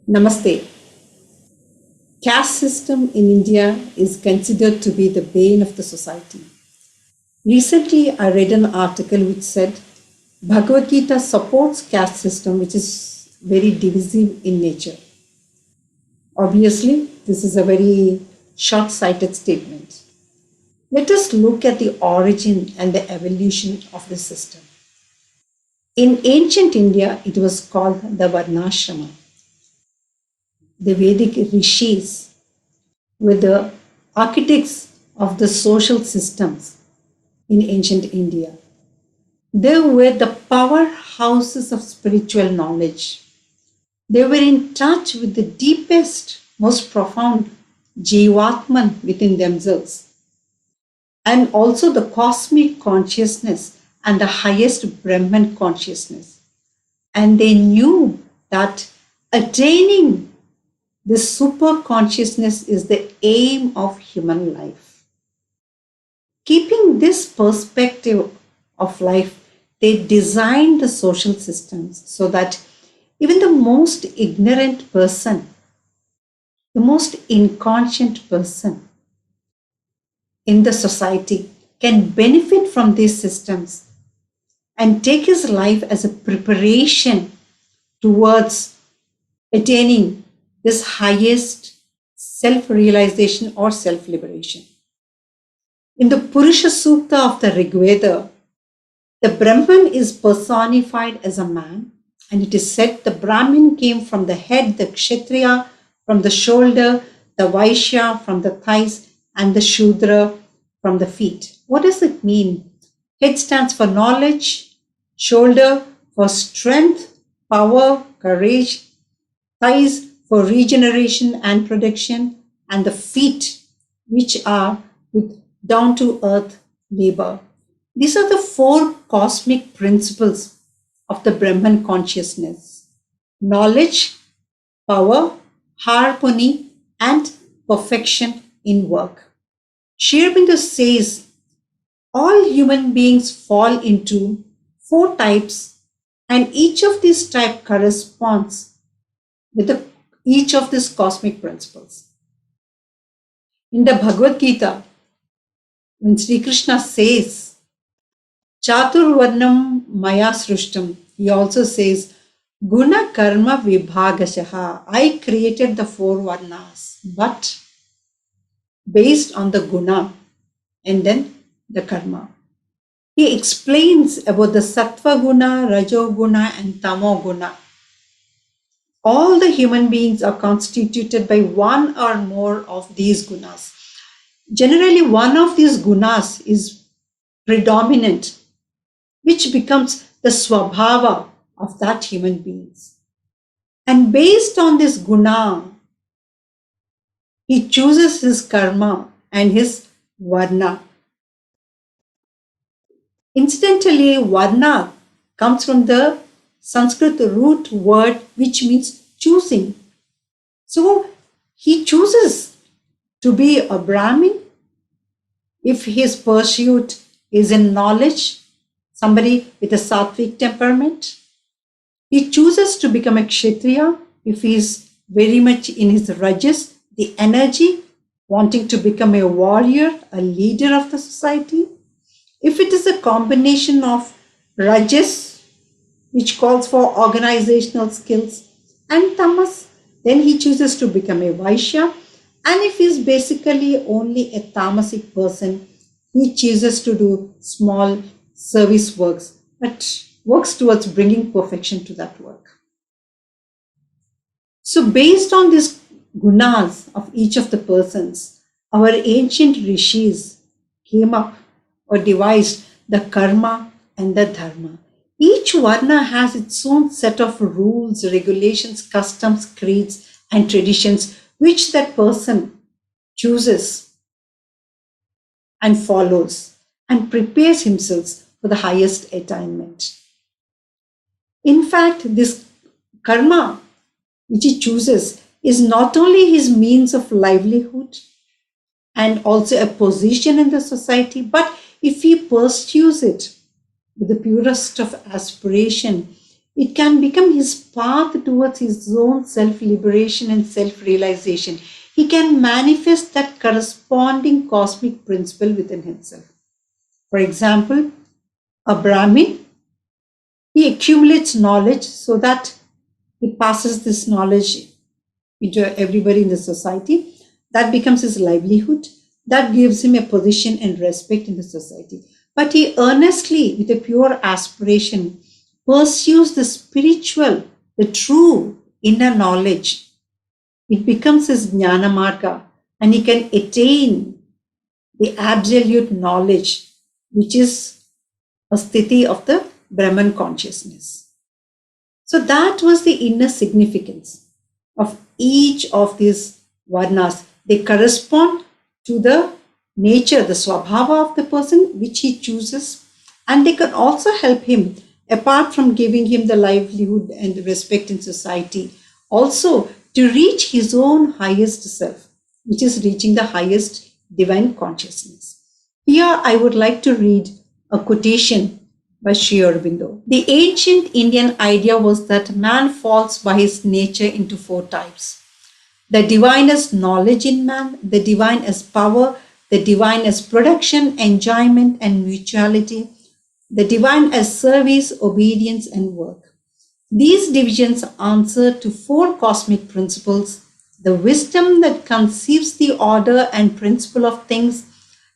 Namaste. Caste system in India is considered to be the bane of the society. Recently, I read an article which said Bhagavad Gita supports caste system, which is very divisive in nature. Obviously, this is a very short-sighted statement. Let us look at the origin and the evolution of the system. In ancient India, it was called the Varnashrama. The Vedic rishis were the architects of the social systems in ancient India. They were the powerhouses of spiritual knowledge. They were in touch with the deepest, most profound Jivatman within themselves, and also the cosmic consciousness and the highest Brahman consciousness. And they knew that attaining this super consciousness is the aim of human life. Keeping this perspective of life, they designed the social systems so that even the most ignorant person, the most inconscient person in the society can benefit from these systems and take his life as a preparation towards attaining this highest self-realization or self-liberation. In the Purusha Sukta of the Rig Veda, the Brahman is personified as a man, and it is said the Brahmin came from the head, the Kshatriya from the shoulder, the Vaishya from the thighs, and the Shudra from the feet. What does it mean? Head stands for knowledge, shoulder for strength, power, courage, thighs for regeneration and production, and the feet, which are with down-to-earth labor. These are the four cosmic principles of the Brahman consciousness: knowledge, power, harmony, and perfection in work. Aurobindo says all human beings fall into four types, and each of these types corresponds with each of these cosmic principles. In the Bhagavad Gita, when Sri Krishna says, Chaturvarnam Maya Srushtam, he also says, Guna Karma Vibhagashaha, I created the four varnas, but based on the guna and then the karma. He explains about the Sattva Guna, Rajo Guna, and Tamo Guna. All the human beings are constituted by one or more of these gunas. Generally, one of these gunas is predominant, which becomes the swabhava of that human beings. And based on this guna, he chooses his karma and his varna. Incidentally, varna comes from the Sanskrit root word which means choosing. So he chooses to be a Brahmin if his pursuit is in knowledge, somebody with a sattvic temperament. He chooses to become a Kshatriya if he is very much in his rajas, the energy, wanting to become a warrior, a leader of the society. If it is a combination of rajas, which calls for organizational skills, and tamas, then he chooses to become a Vaishya. And if he is basically only a tamasic person, he chooses to do small service works, but works towards bringing perfection to that work. So based on these gunas of each of the persons, our ancient rishis came up or devised the karma and the dharma. Each varna has its own set of rules, regulations, customs, creeds, and traditions which that person chooses and follows and prepares himself for the highest attainment. In fact, this karma which he chooses is not only his means of livelihood and also a position in the society, but if he pursues it with the purest of aspiration, It can become his path towards his own self liberation and self realization. He can manifest that corresponding cosmic principle within himself. For example, a Brahmin, he accumulates knowledge so that he passes this knowledge into everybody in the society. That becomes his livelihood. That gives him a position and respect in the society. But he earnestly, with a pure aspiration, pursues the spiritual, the true inner knowledge. It becomes his jnana marga, and he can attain the absolute knowledge, which is a sthiti of the Brahman consciousness. So that was the inner significance of each of these varnas. They correspond to the nature, the swabhava of the person which he chooses, and they can also help him, apart from giving him the livelihood and the respect in society, also to reach his own highest self, which is reaching the highest divine consciousness. Here I would like to read a quotation by Sri Aurobindo. The ancient Indian idea was that man falls by his nature into four types: the divine as knowledge in man, the divine as power, the divine as production, enjoyment, and mutuality, the divine as service, obedience, and work. These divisions answer to four cosmic principles: the wisdom that conceives the order and principle of things,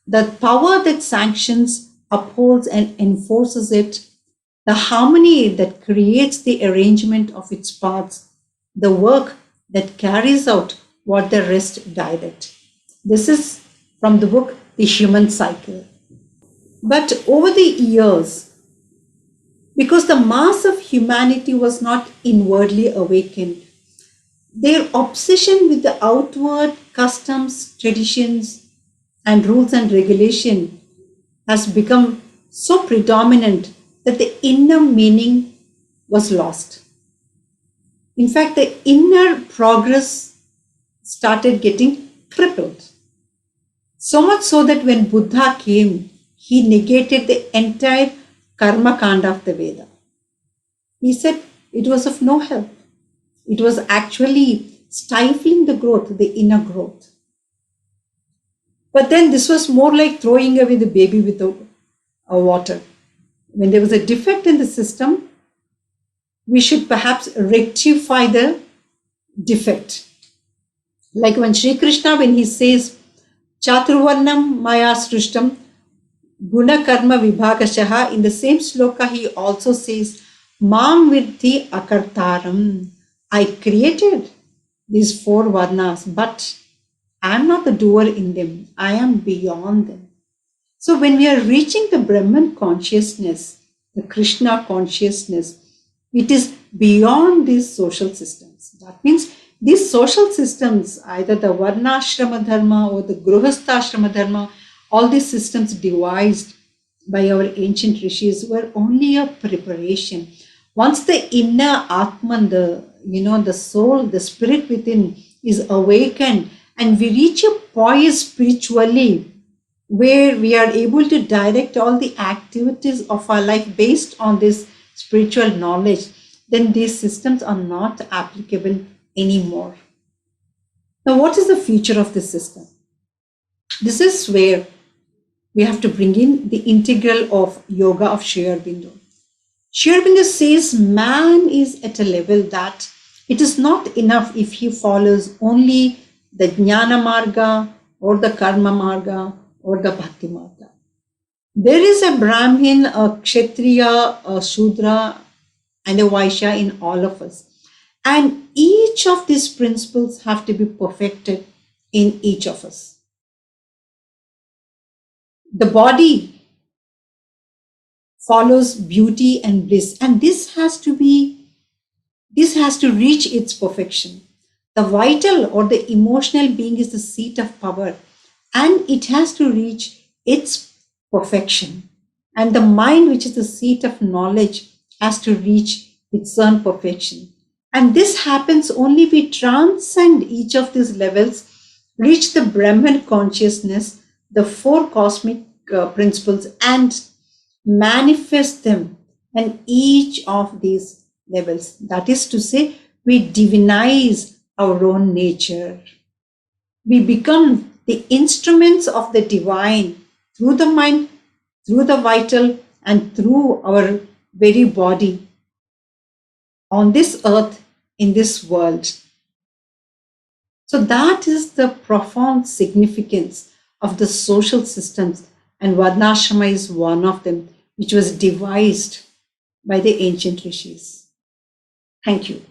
the power that sanctions, upholds, and enforces it, the harmony that creates the arrangement of its parts, the work that carries out what the rest direct. This is from the book The Human Cycle. But over the years, because the mass of humanity was not inwardly awakened, their obsession with the outward customs, traditions, and rules and regulation has become so predominant that the inner meaning was lost. In fact, the inner progress started getting crippled. So much so that when Buddha came, he negated the entire karma kanda of the Veda. He said it was of no help. It was actually stifling the growth, the inner growth. But then this was more like throwing away the baby with the water. When there was a defect in the system, we should perhaps rectify the defect. Like when Sri Krishna, when he says, Chaturvarnam Maya Srishtam Guna Karma Vibhagashaha, in the same sloka he also says, Mam Vidhi Akartaram. I created these four varnas, but I am not the doer in them. I am beyond them. So when we are reaching the Brahman consciousness, the Krishna consciousness, it is beyond these social systems. That means these social systems, either the Varnashrama Dharma or the Gruhastha Dharma, all these systems devised by our ancient rishis were only a preparation. Once the inner Atman, the soul, the spirit within is awakened, and we reach a poise spiritually where we are able to direct all the activities of our life based on this spiritual knowledge, then these systems are not applicable anymore. Now, what is the future of this system? This is where we have to bring in the integral of yoga of Sri Aurobindo. Sri Aurobindo says man is at a level that it is not enough if he follows only the Jnana Marga or the Karma Marga or the Bhakti Marga. There is a Brahmin, a Kshatriya, a Shudra, and a Vaishya in all of us. And each of these principles have to be perfected in each of us. The body follows beauty and bliss, and this has to reach its perfection. The vital or the emotional being is the seat of power, and it has to reach its perfection. And the mind, which is the seat of knowledge, has to reach its own perfection. And this happens only we transcend each of these levels, reach the Brahman consciousness, the four cosmic principles, and manifest them. And each of these levels. That is to say, we divinize our own nature. We become the instruments of the divine through the mind, through the vital, and through our very body on this earth, in this world. So that is the profound significance of the social systems, and Varnashrama is one of them, which was devised by the ancient rishis. Thank you.